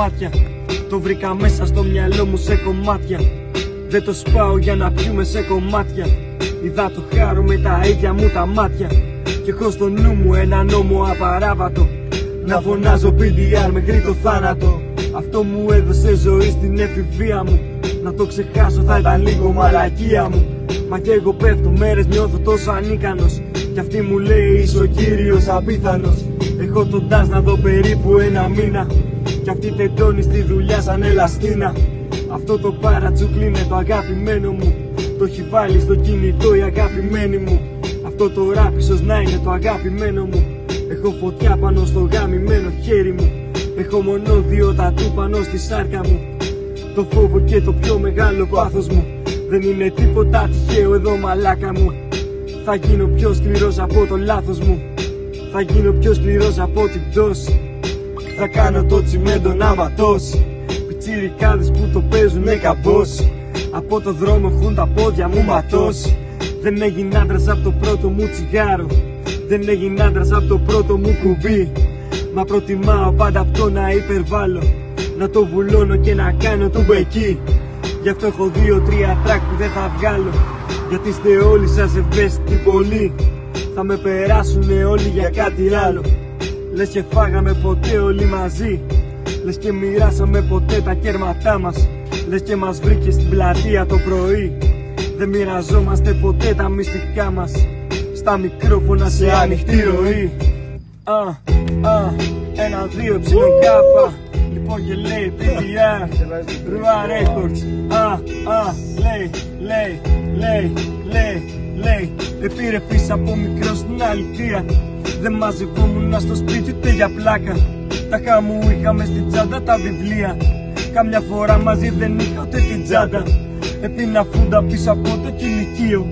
μάτια. Το βρήκα μέσα στο μυαλό μου σε κομμάτια. Δεν το σπάω για να πιούμε σε κομμάτια. Είδα το χάρο με τα ίδια μου τα μάτια. Κι έχω στο νου μου ένα νόμο απαράβατο. Να φωνάζω PDR μέχρι το θάνατο. Αυτό μου έδωσε ζωή στην εφηβεία μου. Να το ξεχάσω θα ήταν λίγο μαλακία μου. Μα κι εγώ πέφτω μέρες, νιώθω τόσο ανίκανος. Κι αυτή μου λέει είσαι ο κύριος απίθανος. Έχω τον dance να δω περίπου ένα μήνα. Κι αυτή τεντώνει στη δουλειά σαν ελαστίνα. Αυτό το παρατσούκλι είναι το αγαπημένο μου. Το έχει βάλει στο κινητό η αγαπημένη μου. Αυτό το ράπ ίσως να είναι το αγαπημένο μου. Έχω φωτιά πάνω στο γαμημένο χέρι μου. Έχω μόνο 2 τατού πάνω στη σάρκα μου. Το φόβο και το πιο μεγάλο πάθος μου. Δεν είναι τίποτα τυχαίο εδώ μαλάκα μου. Θα γίνω πιο σκληρός από το λάθος μου. Θα γίνω πιο σκληρός από την πτώση. Θα κάνω το τσιμέντο να ματώσει. Πιτσιρικάδες που το παίζουνε καμπός. Από το δρόμο έχουν τα πόδια μου ματώσει. Δεν έγινε άντρας από το πρώτο μου τσιγάρο. Δεν έγινε άντρας από το πρώτο μου κουμπί. Μα προτιμάω πάντα από το να υπερβάλλω. Να το βουλώνω και να κάνω το μπεκί. Γι' αυτό έχω 2-3 τρακ που δεν θα βγάλω. Γιατί είστε όλοι σας ευαίσθητοι πολύ. Θα με περάσουνε όλοι για κάτι άλλο. Λες και φάγαμε ποτέ όλοι μαζί. Λες και μοιράσαμε ποτέ τα κέρματά μας. Λες και μας βρήκε στην πλατεία το πρωί. Δεν μοιραζόμαστε ποτέ τα μυστικά μας. Στα μικρόφωνα σε ανοιχτή ροή. 1-2 ψιλοκάπα. Λοιπόν και λέει PDR Ρουά Records. Λέει επήρε φύση από μικρό στην αλήθεια. Δεν μαζευόμουν στο σπίτι ούτε για πλάκα. Τα χαμού είχαμε στην τσάντα τα βιβλία. Κάμια φορά μαζί δεν είχα ούτε την τσάντα. Έπινα φούντα πίσω από το κηλικείο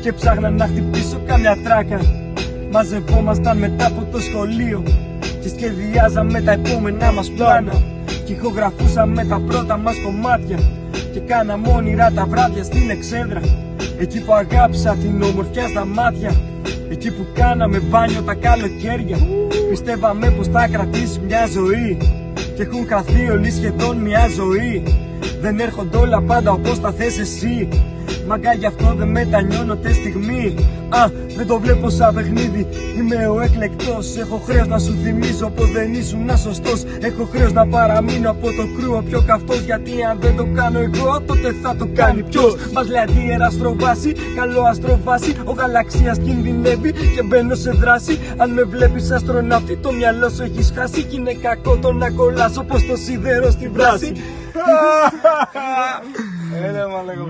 και ψάχνα να χτυπήσω κάμια τράκα. Μαζευόμασταν μετά από το σχολείο και σχεδιάζαμε τα επόμενά μας πλάνα. Και ηχογραφούσαμε τα πρώτα μας κομμάτια και κάναμε όνειρα τα βράδια στην εξέδρα. Εκεί που αγάπησα την ομορφιά στα μάτια. Εκεί που κάναμε μπάνιο τα καλοκαίρια. Πιστεύαμε πως θα κρατήσει μια ζωή και έχουν χαθεί όλοι σχεδόν μια ζωή. Δεν έρχονται όλα πάντα όπως τα θες εσύ. Μαγκά γι' αυτό δεν μετανιώνω τη στιγμή. Δεν το βλέπω σαν παιχνίδι. Είμαι ο εκλεκτός. Έχω χρέος να σου θυμίζω πως δεν ήσουν σωστός. Έχω χρέος να παραμείνω από το κρύο πιο καυτός. Γιατί αν δεν το κάνω εγώ τότε θα το κάνει ποιος. Μας λέει αντί αστροβάση, καλό αστροβάση. Ο γαλαξίας κινδυνεύει και μπαίνω σε δράση. Αν με βλέπεις αστροναύτη το μυαλό σου έχεις χάσει. Κι είναι κακό το να κολλάς όπως το σίδερο στη βράση. Έλα μαλάκα.